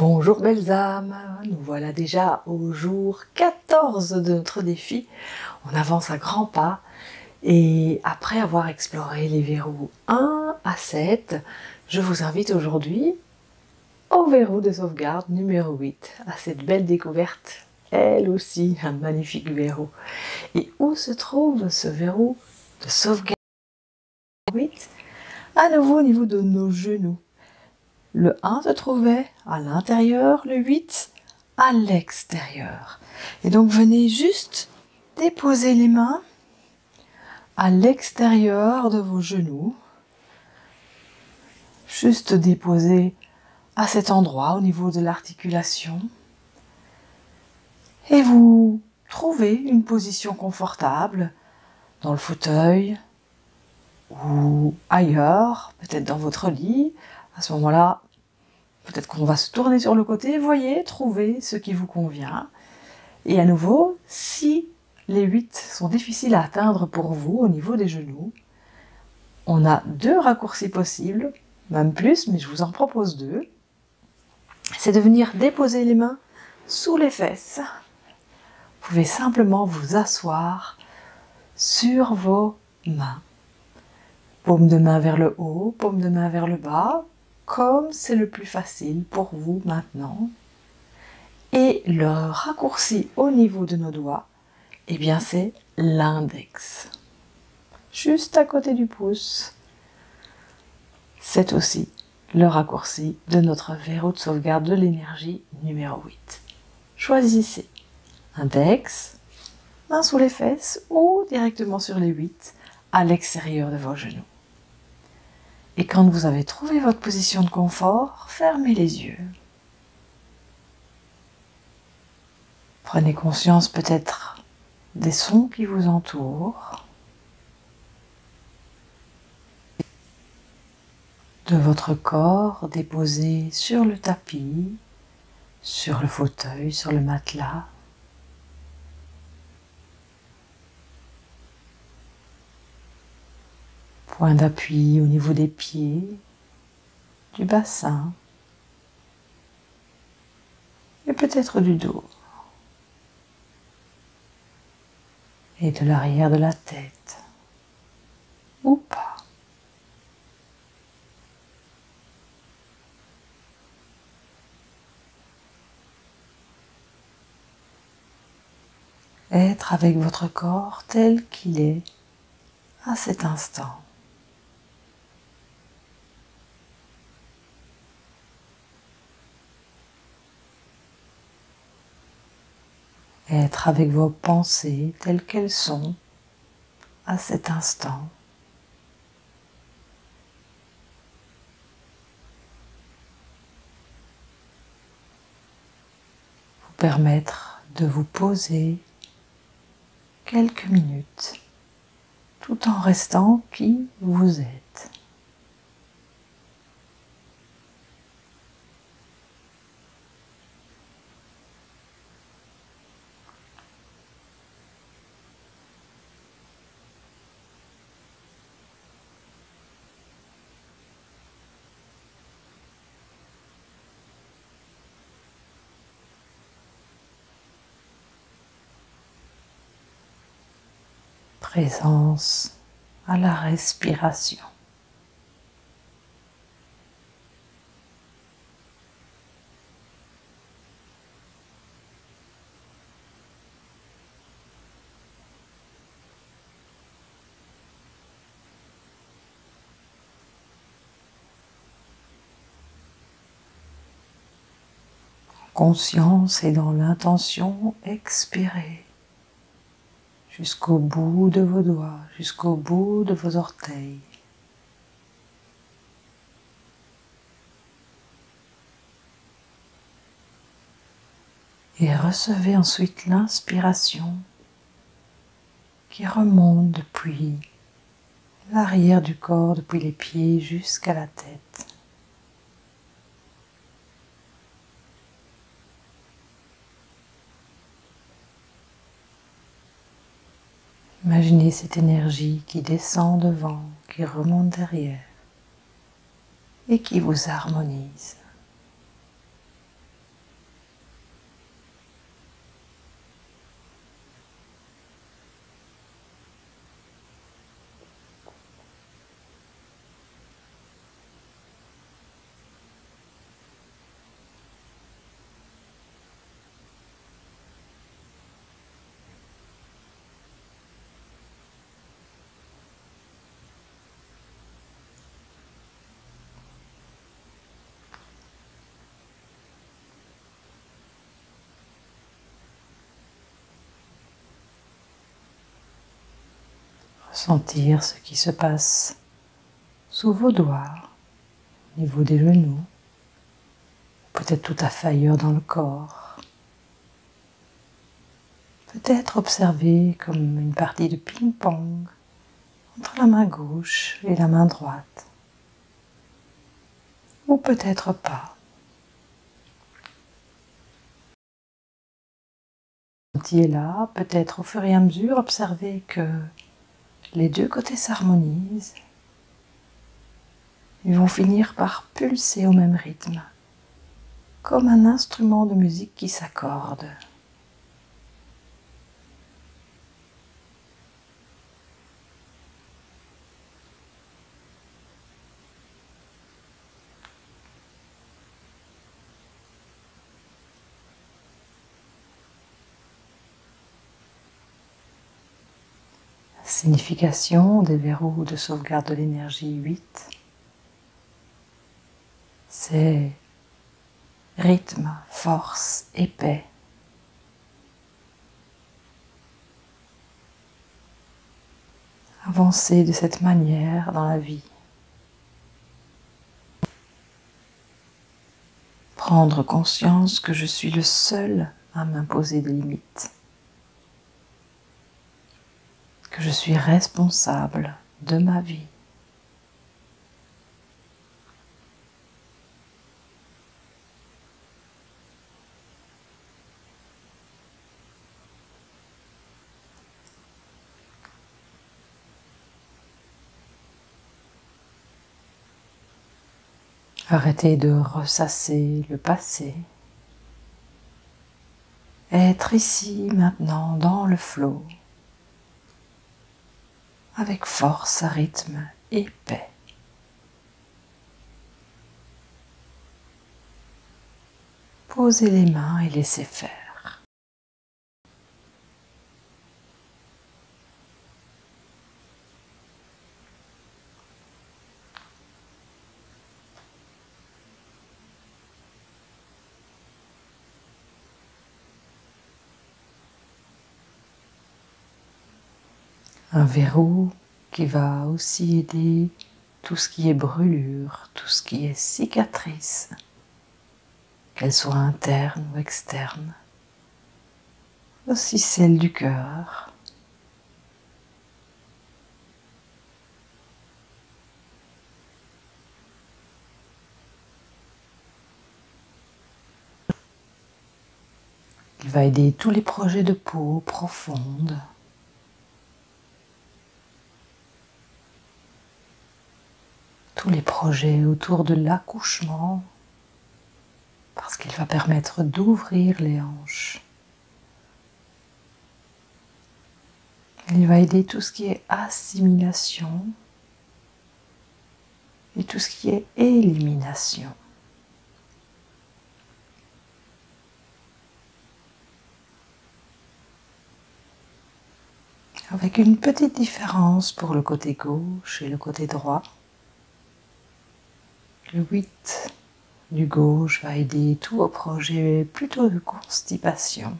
Bonjour belles âmes, nous voilà déjà au jour 14 de notre défi. On avance à grands pas et après avoir exploré les verrous 1 à 7, je vous invite aujourd'hui au verrou de sauvegarde numéro 8, à cette belle découverte, elle aussi un magnifique verrou. Et où se trouve ce verrou de sauvegarde 8? À nouveau au niveau de nos genoux. Le 1 se trouvait à l'intérieur, le 8 à l'extérieur. Et donc venez juste déposer les mains à l'extérieur de vos genoux. Juste déposer à cet endroit au niveau de l'articulation. Et vous trouvez une position confortable dans le fauteuil ou ailleurs, peut-être dans votre lit. À ce moment-là, peut-être qu'on va se tourner sur le côté. Voyez, trouvez ce qui vous convient. Et à nouveau, si les 8 sont difficiles à atteindre pour vous au niveau des genoux, on a 2 raccourcis possibles, même plus, mais je vous en propose 2. C'est de venir déposer les mains sous les fesses. Vous pouvez simplement vous asseoir sur vos mains. Paume de main vers le haut, paume de main vers le bas, comme c'est le plus facile pour vous maintenant. Et le raccourci au niveau de nos doigts, eh bien c'est l'index. Juste à côté du pouce. C'est aussi le raccourci de notre verrou de sauvegarde de l'énergie numéro 8. Choisissez index, main sous les fesses ou directement sur les 8 à l'extérieur de vos genoux. Et quand vous avez trouvé votre position de confort, fermez les yeux. Prenez conscience peut-être des sons qui vous entourent, de votre corps déposé sur le tapis, sur le fauteuil, sur le matelas. Point d'appui au niveau des pieds, du bassin et peut-être du dos et de l'arrière de la tête ou pas. Être avec votre corps tel qu'il est à cet instant. Être avec vos pensées telles qu'elles sont à cet instant. Vous permettre de vous poser quelques minutes tout en restant qui vous êtes. Présence à la respiration. Conscience et dans l'intention, expirez jusqu'au bout de vos doigts, jusqu'au bout de vos orteils. Et recevez ensuite l'inspiration qui remonte depuis l'arrière du corps, depuis les pieds jusqu'à la tête. Imaginez cette énergie qui descend devant, qui remonte derrière et qui vous harmonise. Sentir ce qui se passe sous vos doigts, au niveau des genoux, peut-être tout à fait ailleurs dans le corps. Peut-être observer comme une partie de ping-pong entre la main gauche et la main droite. Ou peut-être pas. Qui est là, peut-être au fur et à mesure observer que les deux côtés s'harmonisent. Ils vont finir par pulser au même rythme, comme un instrument de musique qui s'accorde. Signification des verrous de sauvegarde de l'énergie 8, c'est rythme, force et paix. Avancer de cette manière dans la vie. Prendre conscience que je suis le seul à m'imposer des limites. Que je suis responsable de ma vie. Arrêtez de ressasser le passé. Être ici, maintenant, dans le flot, avec force, rythme et paix. Posez les mains et laissez faire. Un verrou qui va aussi aider tout ce qui est brûlure, tout ce qui est cicatrice, qu'elle soit interne ou externe, aussi celle du cœur. Il va aider tous les projets de peau profonde. Tous les projets autour de l'accouchement, parce qu'il va permettre d'ouvrir les hanches. Il va aider tout ce qui est assimilation et tout ce qui est élimination. Avec une petite différence pour le côté gauche et le côté droit. Le 8 du gauche va aider tous vos projets plutôt de constipation.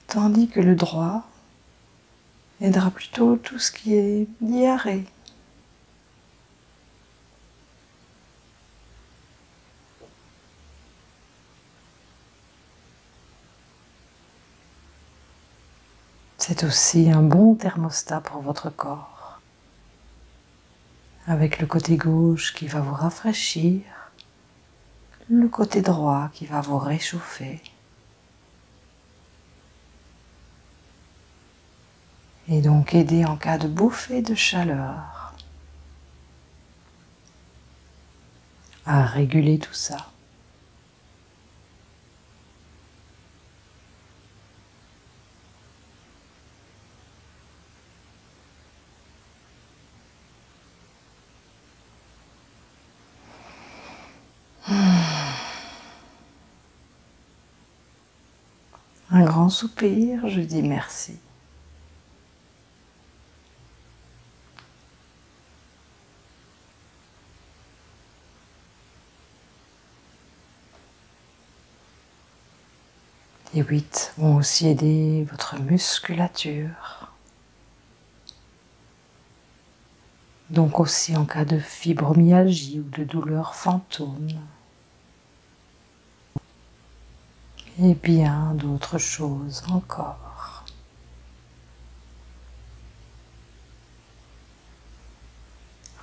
Tandis que le droit aidera plutôt tout ce qui est diarrhée. C'est aussi un bon thermostat pour votre corps. Avec le côté gauche qui va vous rafraîchir, le côté droit qui va vous réchauffer. Et donc aider en cas de bouffée de chaleur à réguler tout ça. Un grand soupir, je dis merci. Les 8 vont aussi aider votre musculature, Donc aussi en cas de fibromyalgie ou de douleur fantôme. Et bien d'autres choses encore.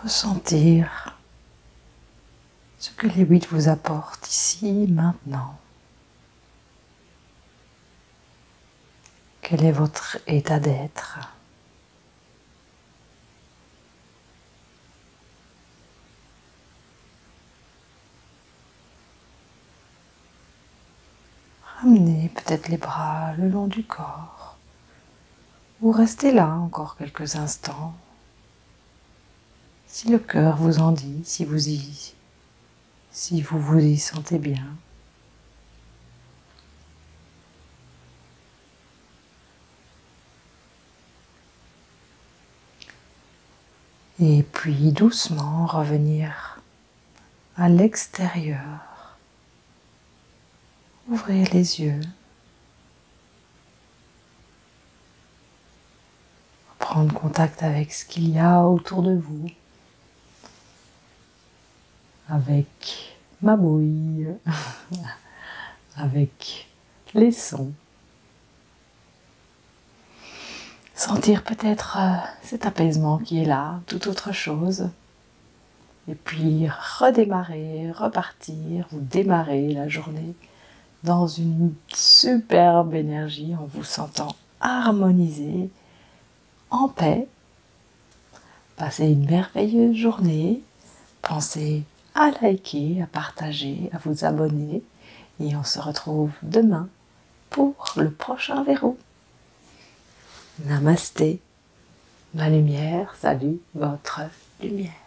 Ressentir ce que les 8 vous apportent ici, maintenant. Quel est votre état d'être? Ramenez peut-être les bras le long du corps ou restez là encore quelques instants. Si le cœur vous en dit, si vous vous y sentez bien. Et puis doucement revenir à l'extérieur. Ouvrez les yeux. Prendre contact avec ce qu'il y a autour de vous. Avec ma bouille, avec les sons. Sentir peut-être cet apaisement qui est là, tout autre chose. Et puis redémarrer, repartir, vous démarrer la journée dans une superbe énergie en vous sentant harmonisé, en paix. Passez une merveilleuse journée. Pensez à liker, à partager, à vous abonner. Et on se retrouve demain pour le prochain verrou. Namasté. Ma lumière salue votre lumière.